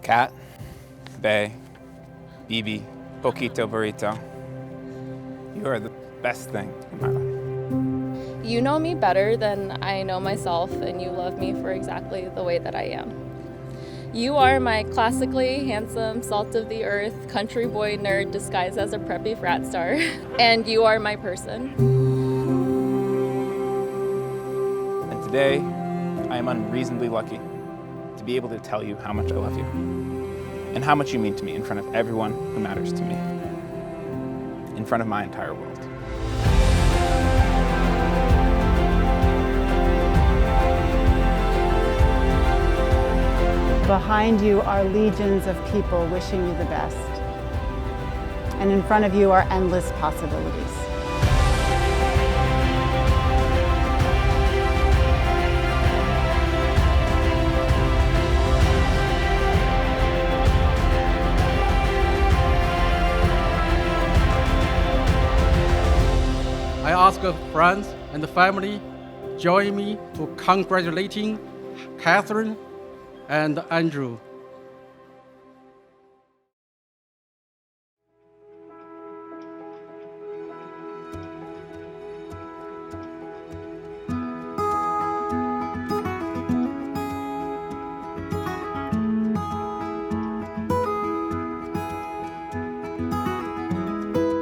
Cat, Bay, Bibi, Poquito Burrito. You are the best thing in my life. You know me better than I know myself, and you love me for exactly the way that I am. You are my classically handsome, salt-of-the-earth country boy nerd disguised as a preppy frat star, and you are my person. And today, I am unreasonably lucky to be able to tell you how much I love you and how much you mean to me in front of everyone who matters to me, in front of my entire world. Behind you are legions of people wishing you the best. And in front of you are endless possibilities. I ask friends and family join me to congratulating Catherine and Andrew.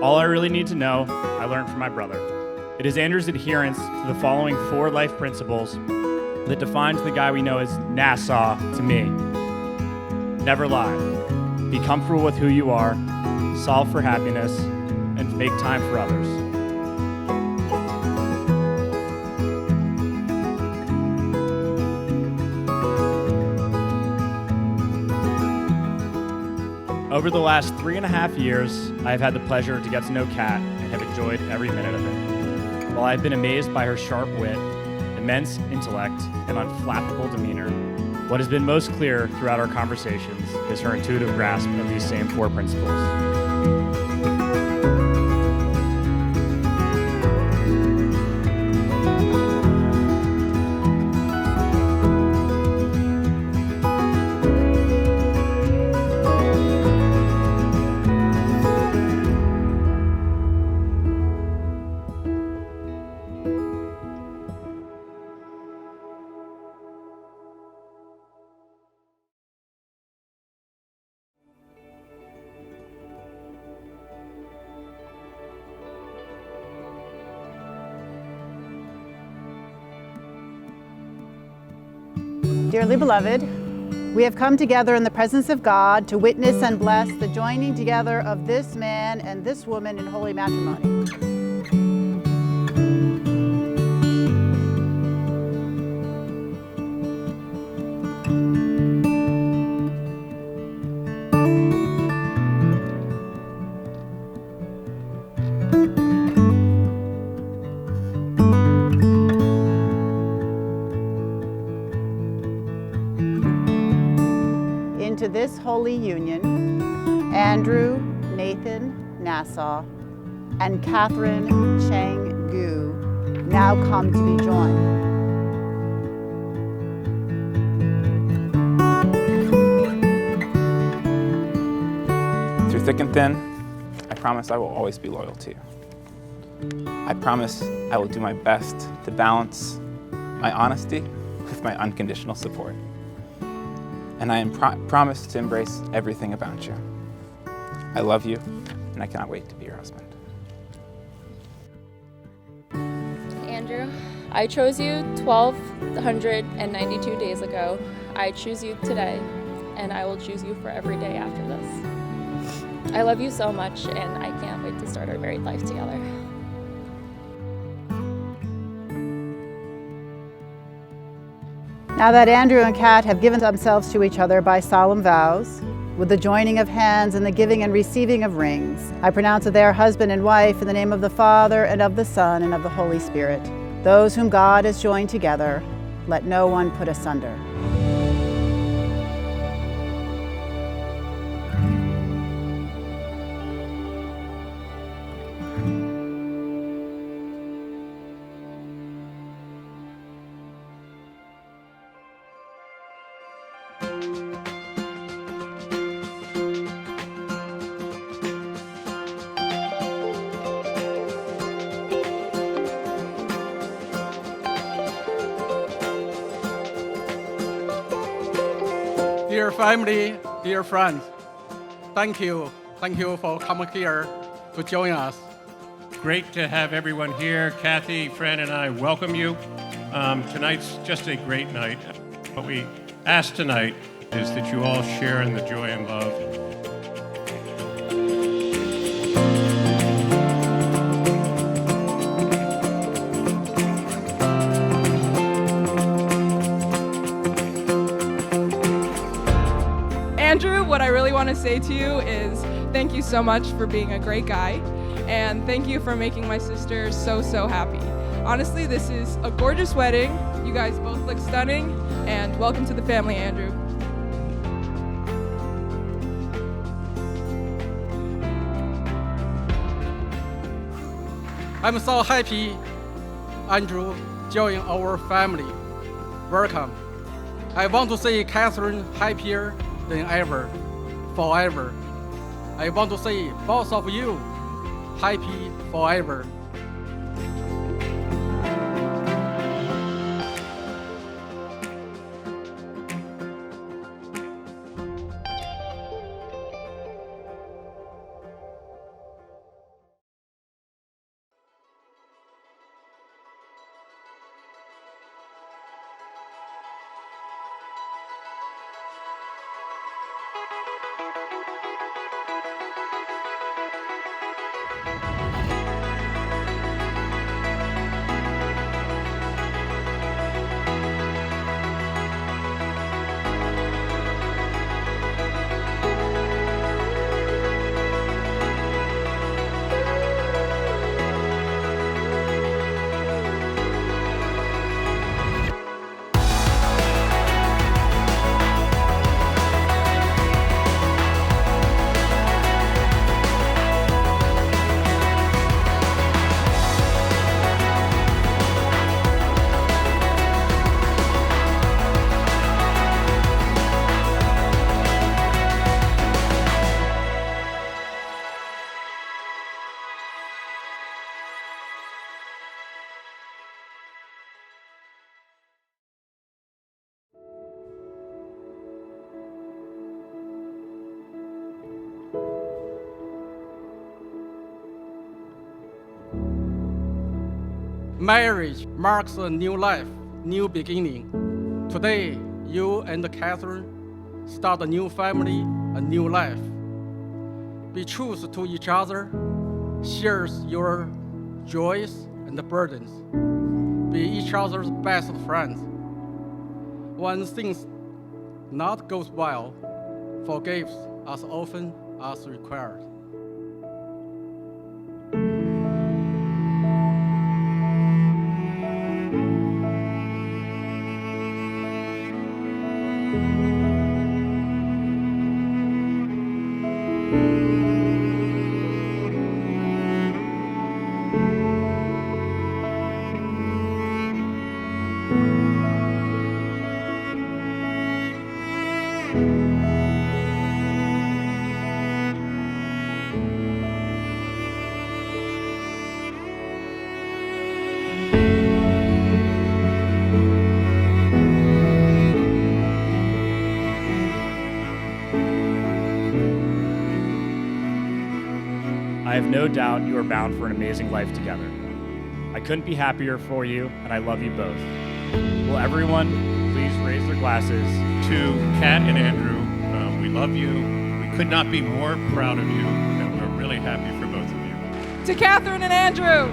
All I really need to know, I learned from my brother. It is Andrew's adherence to the following 4 life principles that defines the guy we know as Nassau to me. Never lie. Be comfortable with who you are, solve for happiness, and make time for others. Over the last 3.5 years, I have had the pleasure to get to know Kat and have enjoyed every minute of it. While I've been amazed by her sharp wit, immense intellect, and unflappable demeanor, what has been most clear throughout our conversations is her intuitive grasp of these same 4 principles. Dearly beloved, we have come together in the presence of God to witness and bless the joining together of this man and this woman in holy matrimony. Into this holy union, Andrew Nathan Nassau and Catherine Chang Gu now come to be joined. Through thick and thin, I promise I will always be loyal to you. I promise I will do my best to balance my honesty with my unconditional support. And I am promised to embrace everything about you. I love you, and I cannot wait to be your husband. Andrew, I chose you 1,292 days ago. I choose you today, and I will choose you for every day after this. I love you so much, and I can't wait to start our married life together. Now that Andrew and Kat have given themselves to each other by solemn vows, with the joining of hands and the giving and receiving of rings, I pronounce that they are husband and wife in the name of the Father, and of the Son, and of the Holy Spirit. Those whom God has joined together, let no one put asunder. Dear family, dear friends, thank you. Thank you for coming here to join us. Great to have everyone here. Kathy, Fran, and I welcome you. Tonight's just a great night. What we ask tonight is that you all share in the joy and love. Andrew, what I really want to say to you is thank you so much for being a great guy, and thank you for making my sister so happy. Honestly, this is a gorgeous wedding. You guys both look stunning, and welcome to the family, Andrew. I'm so happy, Andrew, join our family. Welcome. I want to see Catherine happier than ever, forever. I want to see both of you happy forever. Marriage marks a new life, new beginning. Today, you and Catherine start a new family, a new life. Be true to each other, share your joys and burdens. Be each other's best friends. When things not goes well, forgive as often as required. I have no doubt you are bound for an amazing life together. I couldn't be happier for you, and I love you both. Will everyone please raise their glasses? To Kat and Andrew, we love you. We could not be more proud of you, and we're really happy for both of you. To Catherine and Andrew,